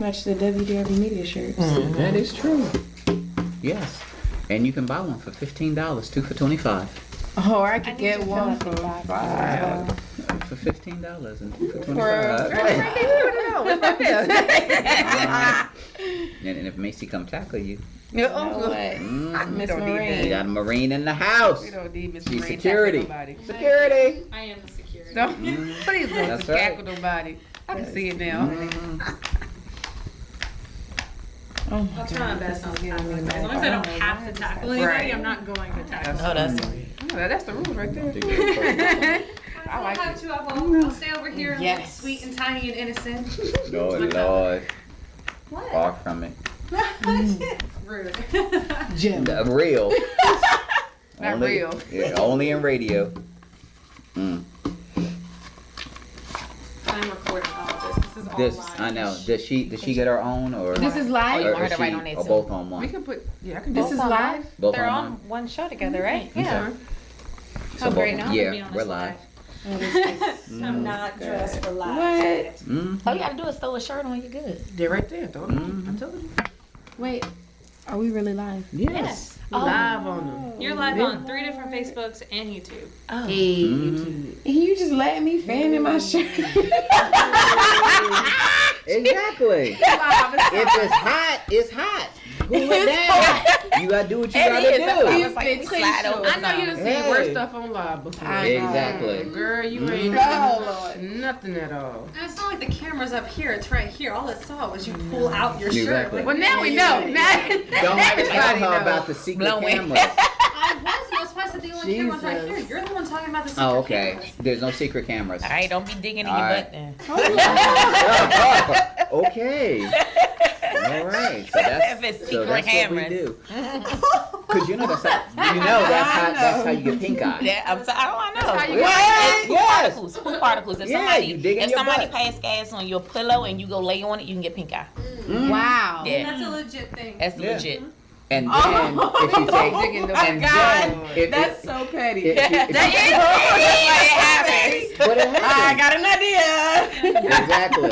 Match the WDRB media shirts. That is true. Yes. And you can buy one for $15, two for $25. Oh, or I could get one for $5. For $15 and two for $25. And if Macy come tackle you. No way. We don't need that. You got a Marine in the house. We don't need Miss She's Marine security. nobody. Security. I am the security. Don't please don't That's tackle right. nobody. I can see it now. Oh, I'll try my best not to tackle anybody. As long as I don't have to tackle anybody, Right. I'm not going to tackle. Oh, that's the rules right there. I like have it. to. I'll stay over here and look Yes. sweet and tiny and innocent. Lord. What? Far from it. Rude. Jim. Real. Not Only- real. Yeah, only in radio. I'm recording all of this. This is all This live. I know. Does she get her own or? This is live? or, want her to she- write on there or too. both on We one? can put, yeah, I can This do is it. live? Both They're on on one. one show together, right? Okay. So Oh, great. both- Now I'm gonna be yeah, on we're this live. I'm not dressed for live. What? All you gotta do is throw a shirt on, you're good. They're right there. Throw it on. I told you. Wait, are we really live? Yes. We live on them. You're live on 3 different Facebooks and YouTube. Oh. Hey, YouTube. And you just let me fan in my shirt. Exactly. If it's hot, it's hot. Cool it down. You gotta do what you gotta That's why I do. was like, let me slide over. I know you done seen Hey. worse stuff on live before. I know. Exactly. Girl, you ain't Oh, Lord. nothing at all. And it's not like the camera's up here. It's right here. All it saw was you pull out your shirt. Exactly. Like, Well, now we know. Now Don't tell everybody her knows. about the secret Blowing. cameras. I was. That's why I said the only camera's right here. Jesus. You're the one talking about the secret Oh, okay. cameras. There's no secret cameras. All right, don't be digging in your All right. butt then. Okay. All right. So If it's secret that's cameras. what we do. Cause you know that's how you get pink eye. Yeah, I'm sorry. I know. how you It's get- poop Yes. particles. Poop particles. If Yeah, somebody, you dig in if your somebody butt. pass gas on your pillow and you go lay on it, you can get pink eye. Wow. Yeah, That's a legit thing. that's Yeah. legit. And then if you take Digging the and God, then That's so petty. if you- That's what happens. but it happens. got an idea. Exactly.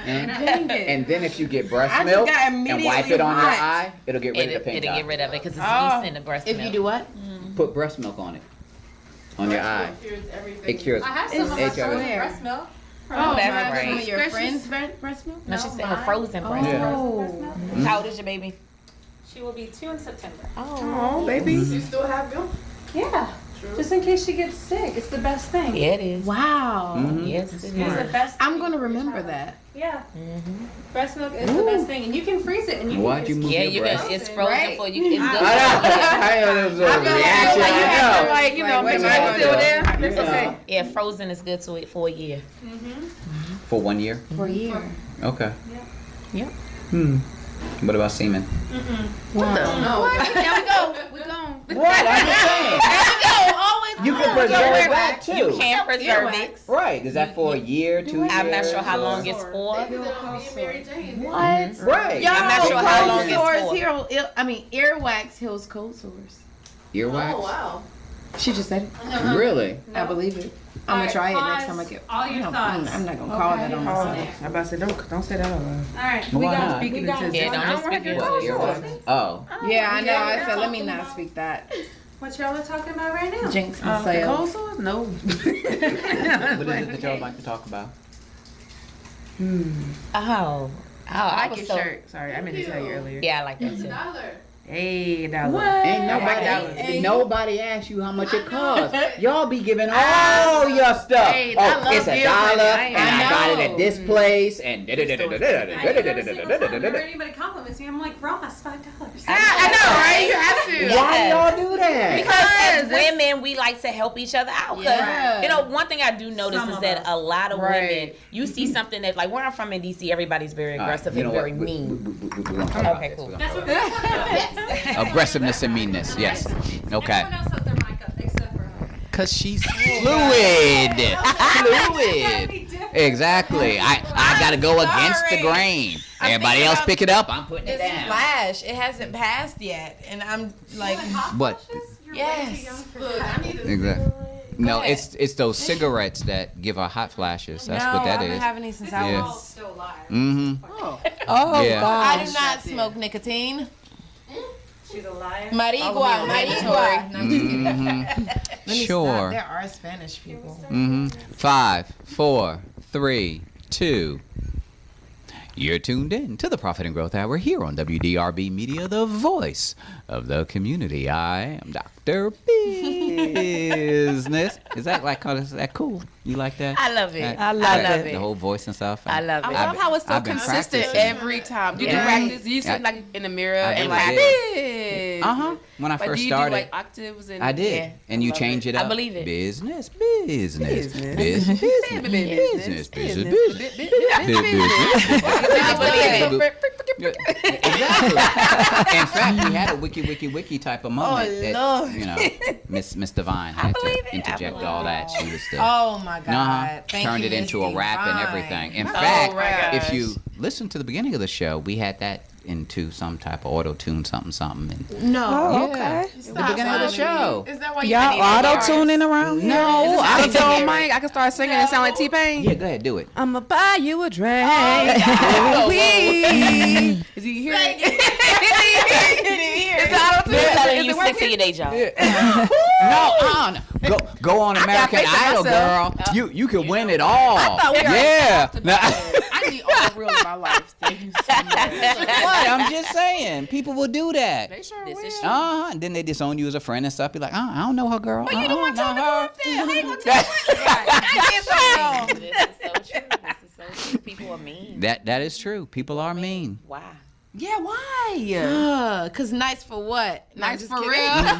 Dang it. And then if you get breast I just milk got and wipe immediately it on your hot. eye, it'll get rid of the It'll pink get eye. rid of it because it's Oh. yeast in the breast If milk. you do what? Put breast milk on it. On your eye. It cures. I have some of my HIV. frozen Where? breast milk. Oh, that's my- right. Some of your friends' breast milk? No, she said her frozen breast Yeah. milk. Oh. How old is your baby? She will be 2 in September. Oh, baby. You still have milk? Yeah. Just in case she gets sick. It's the best thing. Yeah, it is. Wow. Mhm. Yes, it It's is. the best. I'm going to remember that. Yeah. Breast milk is the best thing, and you can freeze it, and you Why'd can you move Yeah, your you breast? can. It's frozen Right? for you. It's good. I know. I know there was a reaction. like you I have to, know. like, you know, Like, make wait, sure wait, it's still wait. there. Yeah. It's okay. Yeah, frozen is good to it for a year. For 1 year? For a year. Okay. Yep. What about semen? Wow. No. There we go. We're gone. What? I'm just saying. You can preserve that too. You can preserve it. Right. Is that for a year, 2 years? I'm not sure how or- long it's for. What? Right. Y'all, I'm not sure how long cold it's sores for. heal, earwax heals cold sores. Earwax? She just said it. Really? I believe it. I'm gonna try it next time I get. All your I'm thoughts. I'm not gonna call that on myself. I'm about to say, don't say that out loud. All right. Why not? Speaking got into it. Yeah, don't just speak into cold it. sores. Oh. Yeah, I know. I you're said let me talking not about- speak that. What y'all are talking about right now? Jinx The myself. cold sores? No. What is it that y'all like to talk about? Oh. I like was your so- shirt. Sorry, I meant to tell you earlier. Yeah, I like that too. Hey, dollar. What? Ain't nobody, Ain't- nobody asked you how much it costs. Y'all be giving all your stuff. Hey, I Oh, love it's $1, giving. I and I got it know. at this place, and I never heard anybody compliments me. I'm like, Ross, $5. I know, right? You have to. Why Yes. y'all do that? Because as women, we like to help each other out. 'Cause, Yeah. you know, one thing I do notice Some is of that us. a lot of women, Right. you see something that, like where I'm from in DC, everybody's very aggressive You know and very what? mean. We gonna talk about Okay, this. cool. We're gonna That's talk what about we're talking about. this. Aggressiveness and meanness, yes. Okay. Everyone else has their mic up except for her. Cause she's fluid. Fluid. Exactly. I gotta go against the grain. Everybody else pick it up. I'm putting it It's down. Flash. It hasn't passed yet, and I'm like, What? You're Yes. way too young for that. Exactly. No, ahead. it's those cigarettes that give her hot flashes. That's what that I've been is. having these since I Yeah. was. Still alive. Mm-hmm. Oh, Yeah. God. I do not smoke nicotine. She's a liar. Marigua, marigua. No, I'm just kidding. Mm-hmm. Let me Sure. stop. There are Spanish people. Mm-hmm. 5, 4, 3, 2. You're tuned in to the Profit and Growth Hour here on WDRB Media, the voice of the community. I am Dr. Business. Is that cool? You like that? I love it. I love it. The whole voice and stuff. I love it. I love how it's so I've been consistent practicing. every time. Did Yeah. you practice? Do you sit I- like in the mirror I and really like did. this? When I Like, first do you started, do like octaves and I did. Yeah. And you love change it I up. believe it. Business. Business. Business. Exactly. In fact, we had a wiki type of moment that, Miss Divine had to interject all that. She was the Oh my God. Thank turned you, it into Miss a rap and Divine. everything. In Oh, fact, my if gosh. you listen to the beginning of the show, we had that into some type of auto tune something. And No. Oh, yeah, okay. the beginning of the show. Is that why Y'all auto-tuning around here? No, I don't mind. I can start singing and sound like T-Pain. Yeah, go ahead, do it. I'ma buy you a drink. Is he here? They're telling you stick to your day job. No, go on American picture Idol, myself. girl. You can win it all. thought we already Yeah. No, I need all the real in my life. Thank you so much. what? I'm just saying, people will do that. They sure This will. is true. And then they disown you as a friend and stuff. Be like, I don't know her, girl. But you don't want to know tell her. This is so true. This is so true. People are mean. That is true. People are mean. Why? Yeah, why? Cause nice for what? Nice just for kidding. real.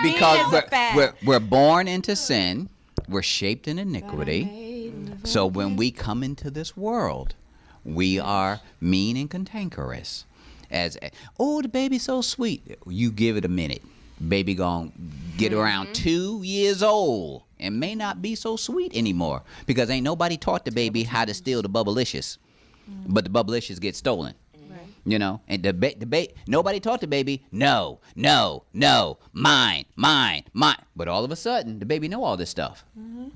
Because we're born into sin. We're shaped in iniquity. So when we come into this world, we are mean and cantankerous. The baby's so sweet. You give it a minute. Baby gonna get around 2 years old and may not be so sweet anymore because ain't nobody taught the baby how to steal the bubblicious. But the bubblicious get stolen. You know, and nobody taught the baby, no, mine. But all of a sudden, the baby know all this stuff.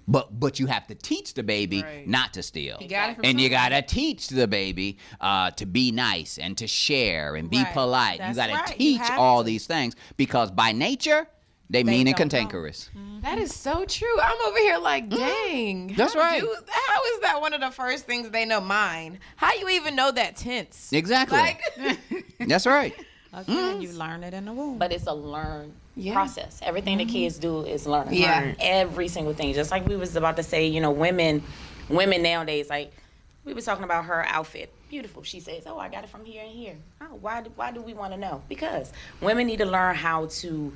But you have to teach the baby not to steal. You got it from And you got to teach the baby to be nice and to share and be Right. polite. That's You got right. to You teach have all to. these things because by nature, they mean and don't know. cantankerous. That is so true. I'm over here like, dang. That's right. How is that one of the first things they know? Mine. How you even know that tense? Exactly. Like, That's right. Again, you learn it in the womb. But it's a learned Yeah. process. Everything the kids do is learn. Yeah. Learn every single thing. Just like we was about to say, women nowadays, like we was talking about her outfit. Beautiful. She says, "Oh, I got it from here and here." Oh, why do we want to know? Because women need to learn how to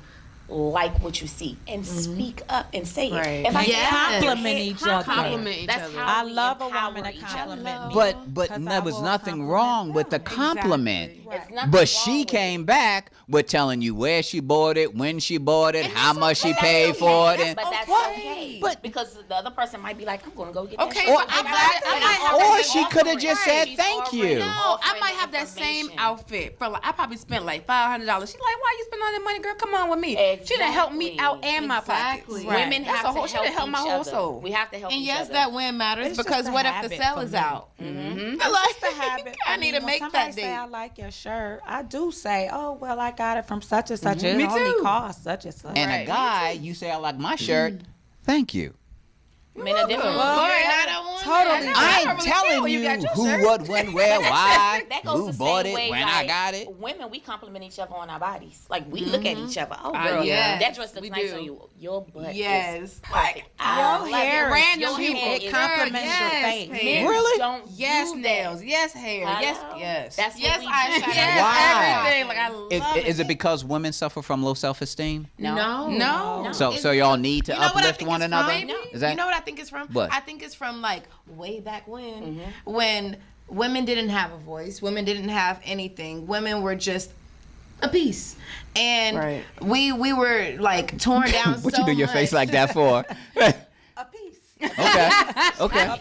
like what you see and speak up and say Right. it. If I say, Compliment each other. Compliment each That's other. how I we love a empower woman to each other. compliment me. But 'Cause there I was will nothing compliment wrong with the them. compliment. It's nothing But wrong she with came it. back with telling you where she bought it, when she bought it, how much she paid for it. But that's okay. But- because the other person might be like, "I'm going to go get that." Okay, shit." but I might have Or that she same could have just said She's thank already you. know. No, I might Offering have that same information. outfit for like I probably spent like $500. She's like, "Why you spend all that money, girl? Come on with me." She done helped me Exactly. out and my pockets. Exactly. Women That's have a whole. to She done help helped my each whole other. soul. We have to help and each yes, other. that win matters It's just because a what if the habit sale for is me. out? It's the habit. I for need me. to When make somebody that say date. I like your shirt, I do say, "Oh, well, I got it from such and such. It Me only too. costs such and such." And a guy, you say I like my shirt, thank you. Men are different. Totally. I ain't telling you who, what, when, where, why, That goes who the bought same it, way, when like, I got it. Women, we compliment each other on our bodies. Like we look at each other. Oh, girl, yes, that dress looks we nice do. on you. Your butt Yes. is perfect. Your hair is random Your people. hair It is compliments your yes, face. babe. Men Really? don't Yes, do that. nails. Yes, hair. Yes, Hello? yes. That's Yes, what we eyeshadow. do. Yes, Why? everything. Like I love it. Is it because women suffer from low self-esteem? No. No. So y'all need to You know what I uplift think one it's another? from? Is that You know what I think it's from? What? I think it's from like way back when women didn't have a voice, women didn't have anything. Women were just a piece. And Right. we were like torn down what so you do your much. face like that for? A piece. Okay. Okay.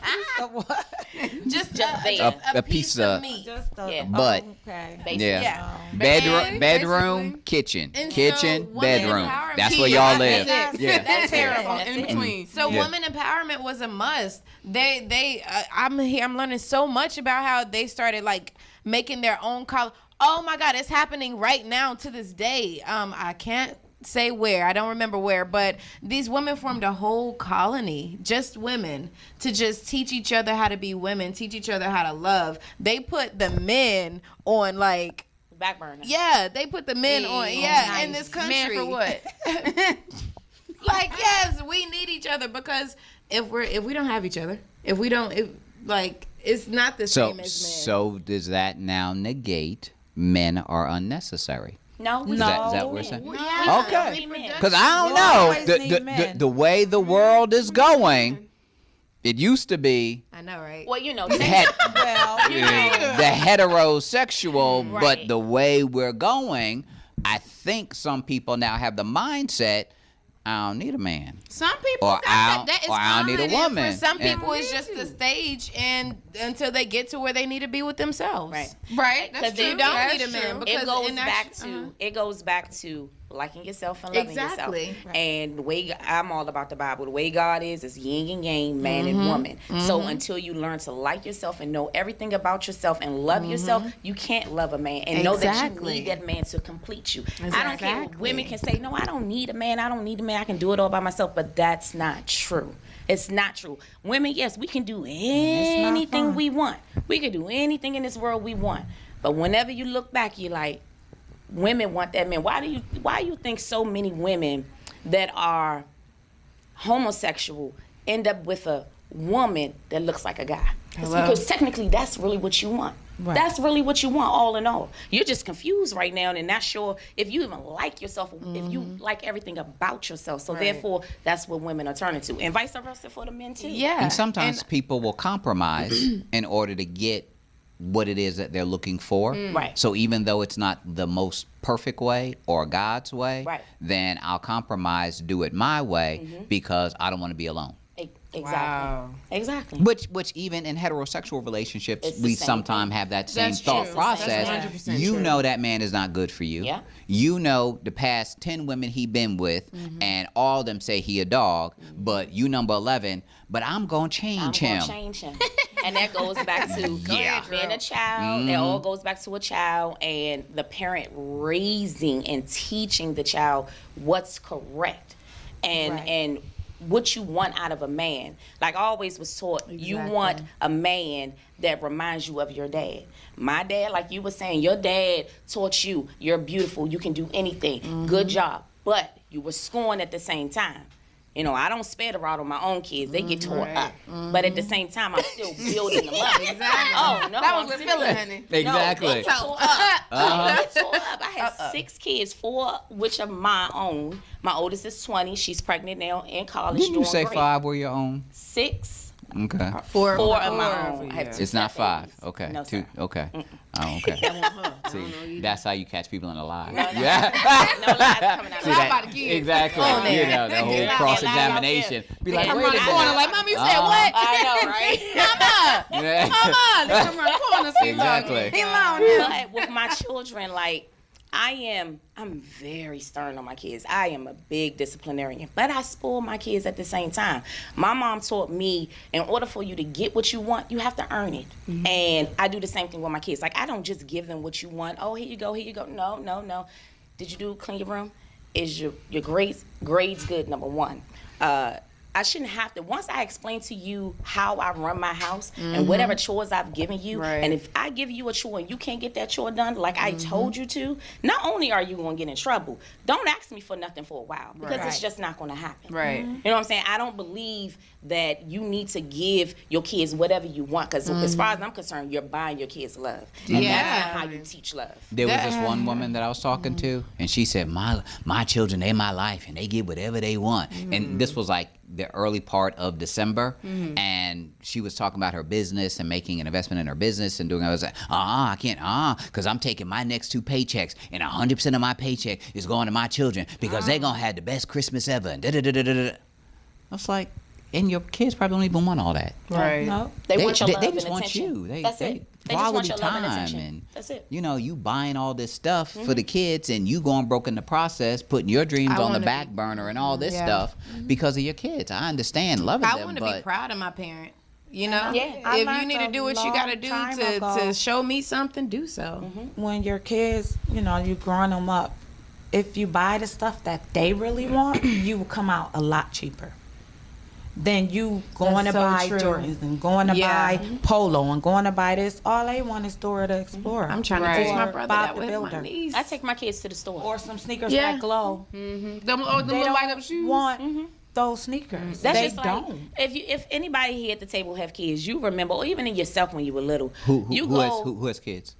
Just A piece of meat. Just a, Yeah. butt. Okay. Yeah. Basically. Bedroom, kitchen. And so Kitchen, women bedroom. empowerment- That's where y'all live. That's it. Yeah. That's Terrible it. in between. So Yeah. women empowerment was a must. I'm learning so much about how they started like making their own college. Oh my God, it's happening right now to this day. I can't say where, I don't remember where, but these women formed a whole colony, just women, to just teach each other how to be women, teach each other how to love. They put the men on like Back burner. yeah, they put the men on nice. in this country. Man for what? Like yes, we need each other because if we don't have each other, if it's not the So, same as men. so does that now negate men are unnecessary? No, we Is that what we're saying? Yeah. Okay. we men. Because I don't You know always need men. the way the world is going. It used to be I know, right? Well, you know, the heterosexual, but Right. the way we're going, I think some people now have the mindset, I don't need a man. Some people Or got I that is or I don't need a fine, and woman. For some And- people, it's just the stage, and until they get to where they need to be with themselves. Right. Right. That's 'Cause true. they don't That's need a man, true. because It goes in back actu- to it goes back to liking yourself and loving Exactly. yourself. And the way I'm all about the Bible, the way God is yin and yang, man and woman. So until you learn to like yourself and know everything about yourself and love yourself, you can't love a man and know that you Exactly. need that man to complete you. I don't care. Exactly. Women can say, "No, I don't need a man. I don't need a man. I can do it all by myself," but that's not true. It's not true. Women, yes, we can do anything we want. We can do anything in this world we want. But whenever you look back, you're like, women want that man. Why do you think so many women that are homosexual end up with a woman that looks like a guy? It's because technically that's really what you want. Right. That's really what you want, all in all. You're just confused right now and not sure if you even like yourself, if you like everything about yourself. So therefore, that's what women are turning to. And vice versa for the men too. Yeah. And sometimes people will compromise in order to get what it is that they're looking for. Right. So even though it's not the most perfect way or God's way, Right. then I'll compromise, do it my way because I don't want to be alone. Exactly. Wow. Exactly. Which even in heterosexual relationships, It's the we same sometimes have that same That's thought true. process. That's 100% You true. know that man is not good for you. Yeah. You know the past 10 women he been with, and all of them say he a dog, but you number 11, but I'm going to I'm change gonna him. change him. And that goes back to Yeah. being a child. It all goes back to a child and the parent raising and teaching the child what's correct and what you want out of a man. Like I always was taught, you want a man that reminds you of your dad. My dad, like you were saying, your dad taught you you're beautiful, you can do anything. Good job. But you were scorned at the same time. You know, I don't spare the rod on my own kids. They get tore up. But at the same time, I'm still building them up. Exactly. Oh, no. That was I'm with serious. Philly, honey. Exactly. No, they tore up. They tore up. I had 6 kids, 4 which are my own. My oldest is 20. She's pregnant now in college. Didn't you doing say great. 5 were your own? 6. Okay. 4 of my own. I have 2 It's not 5. stepbabies. Okay. No, 2. sir. Okay. Oh, okay. See, that's how you catch people in a lie. No, Yeah. No lies coming out of See my that- about to get exactly. on there. You know, the whole Yeah. cross-examination. Be like, Come wait a around the corner minute. Like, Mom, you said what? I know, right? Yeah. Come around the corner, see Exactly. He alone. But with my children, like I'm very stern on my kids. I am a big disciplinarian, but I spoil my kids at the same time. My mom taught me, in order for you to get what you want, you have to earn it. And I do the same thing with my kids. Like I don't just give them what you want. Oh, here you go, here you go. No. Did you clean your room? Is your grades good? Number 1. I shouldn't have to. Once I explain to you how I run my house and whatever chores I've given you, Right. and if I give you a chore and you can't get that chore done like I told you to, not only are you going to get in trouble, don't ask me for nothing for a while because it's just not going to happen. Right. You know what I'm saying? I don't believe that you need to give your kids whatever you want because as far as I'm concerned, you're buying your kids love. And that's not how you teach love. There was this one woman that I was talking to, and she said, my children, they my life, and they get whatever they want. And this was like the early part of December, and she was talking about her business and making an investment in her business and doing. I was like, I can't, because I'm taking my next 2 paychecks, and 100% of my paycheck is going to my children because they're gonna have the best Christmas ever. And da da da da da. I was like, and your kids probably don't even want all that. Right. No. They want your love they and just want attention. you. They That's it. They just want your love and attention. And that's it. you know, you buying all this stuff for the kids, and you going broke in the process, putting your dreams on the back burner and all this stuff because of your kids. I understand loving them, I want to be proud of my parent. You know, Yeah. if you need to do what you got to do to show me something, do so. When your kids, you know, you growing them up, if you buy the stuff that they really want, you will come out a lot cheaper than you going That's to so buy true. Jordans and going to buy Polo and going to buy this. All they want is Dora the Explorer. I'm trying to teach my brother Bob that the with my Builder. niece. I take my kids to the store. Or some sneakers Yeah. that glow. Them They little light up don't shoes. want those sneakers. That's they just like don't. if anybody here at the table have kids, you remember, or even in yourself when you were little, who has kids?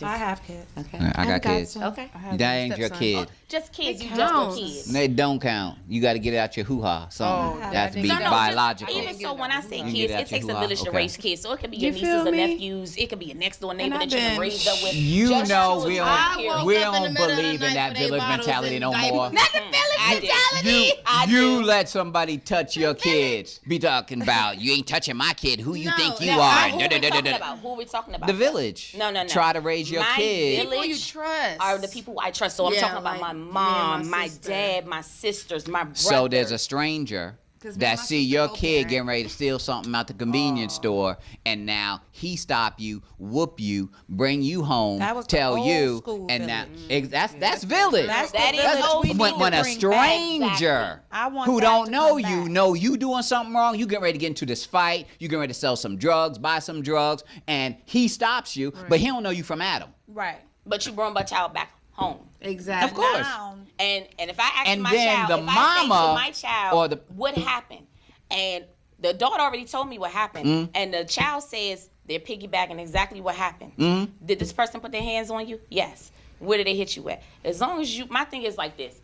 I have kids. Okay. I got kids. Okay. That ain't your kid. Just kids. You just counts. were kids. They don't count. You got to get it out your hoo-ha. Something. Oh, that has to be No, no, biological. Just, even so, when I say You kids, get it out your takes a hoo-ha? village to Okay. raise kids. So it could be You your nieces feel or me? nephews. It could be a next door neighbor And that I've you've been been- raised up with. You Just know shows we you don't, how to we care. don't believe in that village mentality no more. Not the village I did. mentality. I You do. let somebody touch your kids. Be talking about you ain't touching my kid. Who you No, think you no, are? Who are we talking about? Who are we talking about? The village. No. Try to raise your My kid. village People you trust are the people I trust. So I'm Yeah, talking about like my me and mom, my my sister. dad, my sisters, my brother. So there's a stranger 'Cause me that and my see sister your co-parent. kid getting ready to steal something out the convenience store, and now he stop you, whoop you, bring you home, That was the tell old you, school and now village. that's village. That's the That is village old we school. need when to a bring back. stranger I want who that don't to know come you back. know you doing something wrong, you getting ready to get into this fight, you getting ready to sell some drugs, buy some drugs, and he stops you, but he don't know you from Adam. Right. But you brought my child back home. Exactly. Of course. Now, And if I ask And my then child, the if I say to mama my child or the- what happened, and the adult already told me what happened, Mm-hmm. and the child says they're piggybacking exactly what happened. Mm-hmm. Did this person put their hands on you? Yes. Where did they hit you at? As long as you, my thing is like this.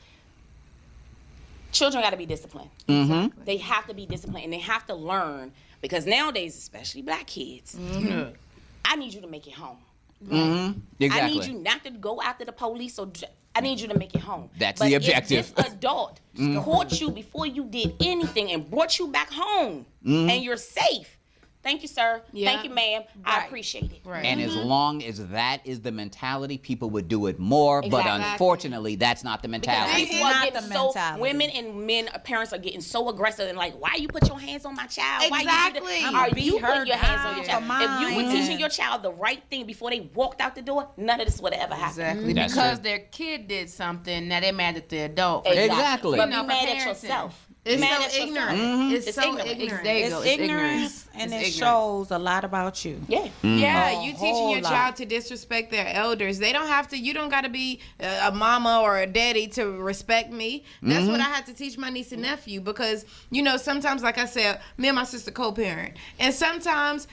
Children got to be disciplined. Mm-hmm. They have to be disciplined, and they have to learn, because nowadays, especially black kids, I need you to make it home. Mm-hmm. Exactly. I need you not to go after the police, or I need you to make it home. That's But the objective. If this adult caught you before you did anything and brought you back home, and you're safe, thank you, sir. Yeah. Thank you, ma'am. I Right. appreciate it. Right. And as long as that is the mentality, people would do it more. But Exactly. unfortunately, that's not the Because mentality. people Not are the getting so, mentality. women and men, parents are getting so aggressive and like, why you put your hands on my child? Why Exactly. you do I'ma Are beat you her putting your hands on your down child? for If you were mine. teaching your child the right thing before they walked out the door, none of this would have ever happened. Exactly. That's Because true. their kid did something, now they're mad at the adult. Exactly. But You know, be for mad at parenting. yourself. It's Mad so at yourself. ignorant. It's It's so ignorant. ignorant. There you it's go. ignorance, and It's it ignorance. shows a lot about you. Yeah. Yeah, A you teaching whole your lot. child to disrespect their elders. They don't have to. You don't got to be a mama or a daddy to respect me. That's what I had to teach my niece and nephew, because you know sometimes, like I said, me and my sister co-parent, and sometimes.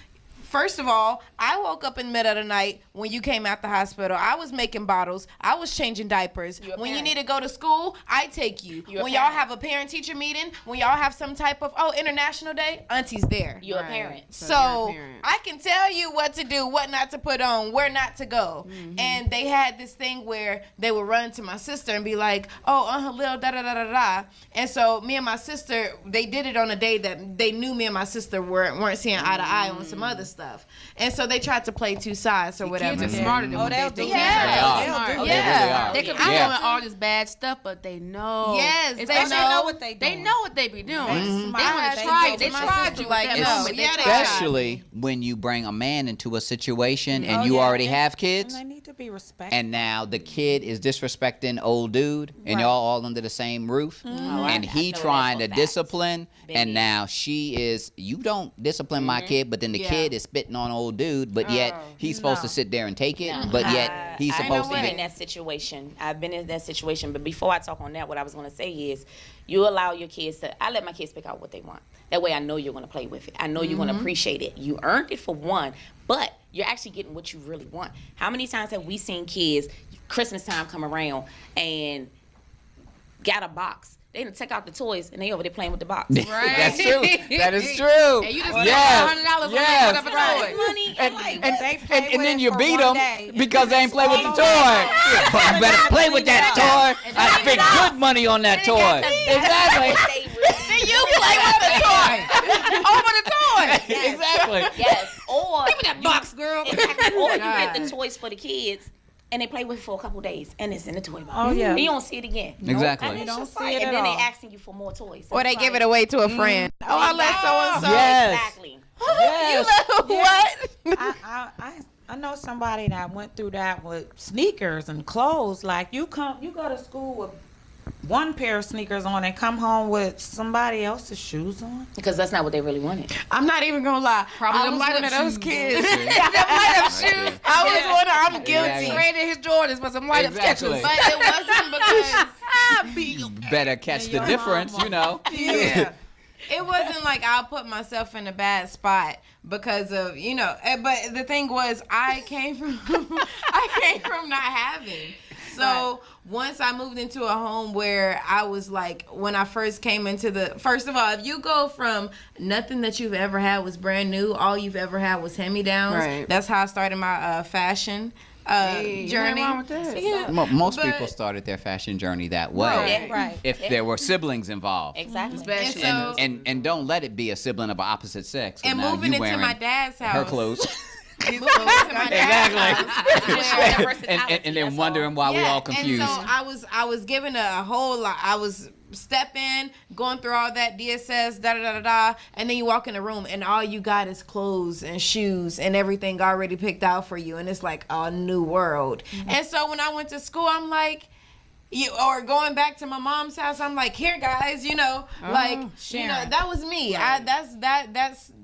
First of all, I woke up in the middle of the night when you came out the hospital. I was making bottles. I was changing diapers. You're a When you parent. need to go to school, I take you. You're a When y'all parent. have a parent-teacher meeting, when y'all have some type of, International Day, Auntie's there. You're Right. a parent. So you're a parent. I can tell you what to do, what not to put on, where not to go. And they had this thing where they would run to my sister and be like, "Oh, Halil, da da da da da." And so me and my sister, they did it on a day that they knew me and my sister weren't seeing eye to eye on some other stuff. And so they tried to play two sides or whatever. Kids are smarter than Oh, what they'll they do think. that. They are. They'll do They that. really are. They could be Yeah. doing all this bad stuff, but they know. Yes, If they know what they They doing. know what they be doing. Mhm. They want They to try. go They to my tried sister you like, like no, that moment. yeah, They they tried. Especially when you bring a man into a situation and Oh, you yeah. already And- have kids, And they need to be respected. and now the kid is disrespecting old dude, and Right. y'all all under the same roof, and I he know trying to that's for facts. discipline, Baby. and now she is, you don't discipline my kid, but then the Yeah. kid is spitting on old dude, but yet he's supposed to sit there and take it, but yet he's supposed to I've been get. in that situation. I've been in that situation. But before I talk on that, what I was going to say is, you allow your kids to. I let my kids pick out what they want. That way, I know you're going to play with it. I know you're going to appreciate it. You earned it for one, but you're actually getting what you really want. How many times have we seen kids Christmas time come around and got a box? They didn't take out the toys and they over there playing with the box. Right. That's true. That is true. And you just spent yes. $100 on yes. that toy. Money. And, I'm like, and, They play and, with and then it you for beat one them day. because they ain't play with the toy. But you better play with that toy. I spent good money on that toy. Exactly. they really You play with toy. Exactly. Yes. Or Give me that box, girl. exactly. Or you get the toys for the kids. And they play with it for a couple days, and it's in the toy box. Oh, yeah. You don't see it again. Exactly. And, it's don't just see like, it and at then all. they asking you for more toys. Or they give it away to a friend. Oh, I let so and so. Yes. Exactly. Yes. You know what? I know somebody that went through that with sneakers and clothes. Like you go to school with one pair of sneakers on and come home with somebody else's shoes on. Because that's not what they really wanted. I'm not even gonna lie. Probably I them was one of light-up those shoes. kids. Right I was one. I'm guilty. Exactly. Traded his Jordans for some light up Exactly. sketches. But it wasn't because You better catch the difference, you know. yeah. It wasn't like I put myself in a bad spot because of, but the thing was I came from not having. So once I moved into a home where I was like, when I first came first of all, if you go from nothing that you've ever had was brand new, all you've ever had was hand-me-downs. Right. That's how I started my fashion journey. Wrong with that. Yeah. Most But- people started their fashion journey that way. Right. If there were siblings involved. Exactly. Especially. So- And don't let it be a sibling of opposite sex. And now moving you into wearing my dad's house. her clothes. Moving into my dad's house. Exactly. and then wondering why we all confused. And so I was given a whole lot. I was stepping, going through all that DSS, and then you walk in the room and all you got is clothes and shoes and everything already picked out for you, and it's like a new world. Mm-hmm. And so when I went to school, I'm like. Or going back to my mom's house, I'm like, here, guys, that was me. Right.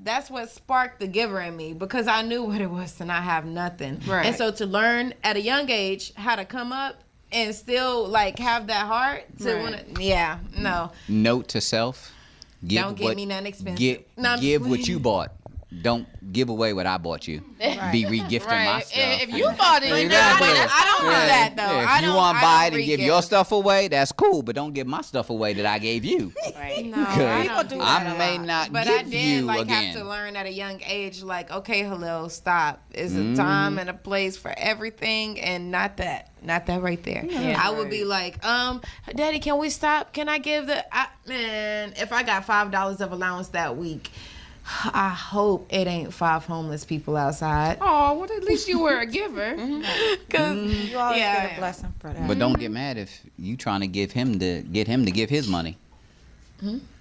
That's what sparked the giver in me, because I knew what it was to not have nothing. Right. And so to learn at a young age how to come up and still like have that heart to Right. Note to self: Don't get me nothing expensive. No, I'm give just what playing. you bought. Don't give away what I bought you. Be re-gifting my Right. stuff. If you bought it, Exactly. I don't do that, though. Yeah, I if you don't- want I to buy don't it and give re-gift. your stuff away, that's cool. But don't give my stuff away that I gave you. Right. No, I don't do that I a may lot. not But give I did you like again. have to learn at a young age, like, okay, Halil, stop. It's a time and a place for everything, and not that right there. Yeah. I would be like, Daddy, can we stop? Can I give man? If I got $5 of allowance that week, I hope it ain't 5 homeless people outside. Oh, well, at least you were a giver. Cause You always Yeah. get a blessing for that. But don't get mad if you trying to get him to give his money.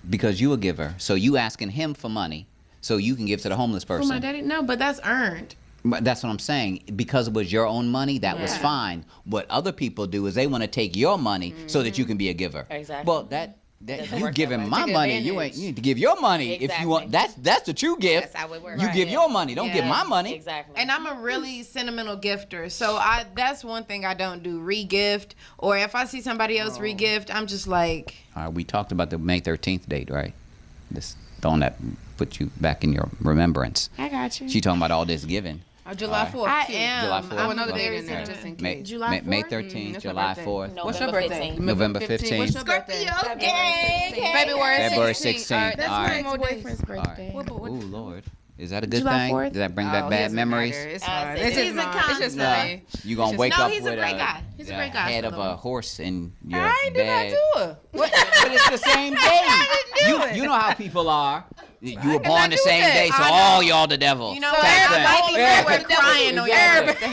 Because you a giver. So you asking him for money so you can give to the homeless for my person. daddy, no, but that's earned. But that's what I'm saying. Because it was your own money, that was fine. What other people do is they want to take your money so that you can be a giver. Exactly. Well, that Doesn't you work giving that way. my Take money, advantage. you need to give your money if you want. That's the true gift. That's how it works. You Right. give your money, don't give Yeah. my money. Exactly. And I'm a really sentimental gifter, so that's one thing I don't do, re-gift. Or if I see somebody else re-gift, I'm just like, All right, we talked about the May 13th date, right? This throwing that put you back in your remembrance. I got you. She talking about all this giving. July 4th. I too. am. July 4th. I'm Another date very in there, sentimental. just in May, case. July May 4th? 13th, That's my July birthday. 4th, What's your November birthday? 15th. November What's 15th. your birthday? February February 16th. 16th. That's All my right. boyfriend's All right. birthday. Ooh, Lord. Is that a good July thing? 4th? Does that bring Oh, back he bad doesn't memories? matter. It's I fine. said It's just he's a mine. It's just Nah. me. You gonna wake No, up he's a with great guy. He's a great guy. head of a Philip. horse in your I ain't do that bed. to her. But it's the same day. You know how people are. You were born the do same that. day, so I know. all y'all the devil. You know Type what? thing. I might be Yeah. somewhere crying on your birthday.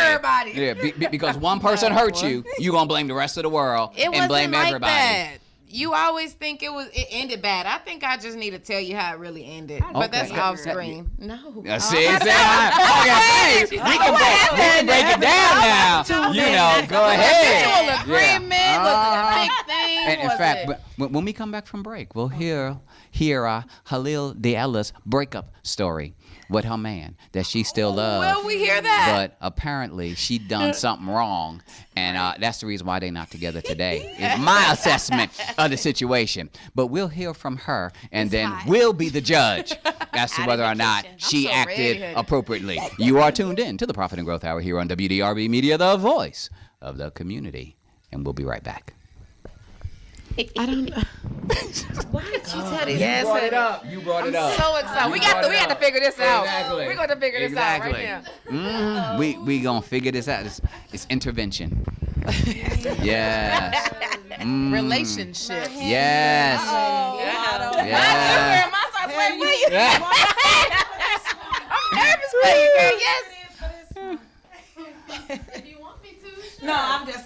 Everybody. Yeah, because one person hurt you, you gonna blame the rest of the world It and wasn't blame like everybody. that. You always think it ended bad. I think I just need to tell you how it really ended. But that's Okay. off screen. No. See, okay, we can break it down now. You know, go ahead. Mutual agreement was a big thing. And in was fact, it? but when we come back from break, we'll hear Halil Diallo's breakup story with her man that she still loves. Will we hear that? But apparently she done something wrong, and that's the reason why they're not together today. Is my assessment of the situation. But we'll hear from her, and then we'll be the judge as to whether or not she acted appropriately. You are tuned in to the Profit and Growth Hour here on WDRB Media, the voice of the community, and we'll be right back. I don't know. Why did you tell these? You brought it up. You brought it up. So excited. We brought it have to up. figure this out. Exactly. We're going to figure this out right now. We gonna figure this out. It's intervention. Yes. Relationship. Yes. Yeah. Yes. Mine starts ready. I'm nervous for you, girl. Yes. If you want me to, sure. No, I'm just.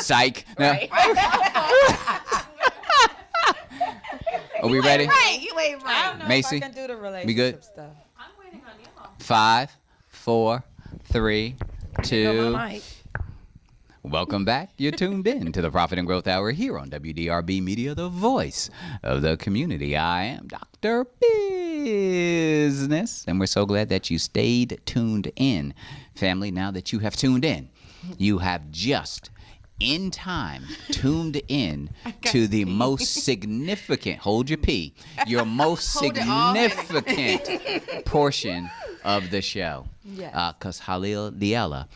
Psych. No. Right. Are we ready? Right. You ain't I right. don't know Macy, if I can do the relationship we good? stuff. I'm waiting on y'all. 5, 4, 3, 2. Mike. Welcome back. You're tuned in to the Profit and Growth Hour here on WDRB Media, the voice of the community. I am Dr. Bizness, and we're so glad that you stayed tuned in. Family, now that you have tuned in, you have just in time tuned in to the most significant, hold your pee, your most significant portion of the show. Yes. Because Halil Diella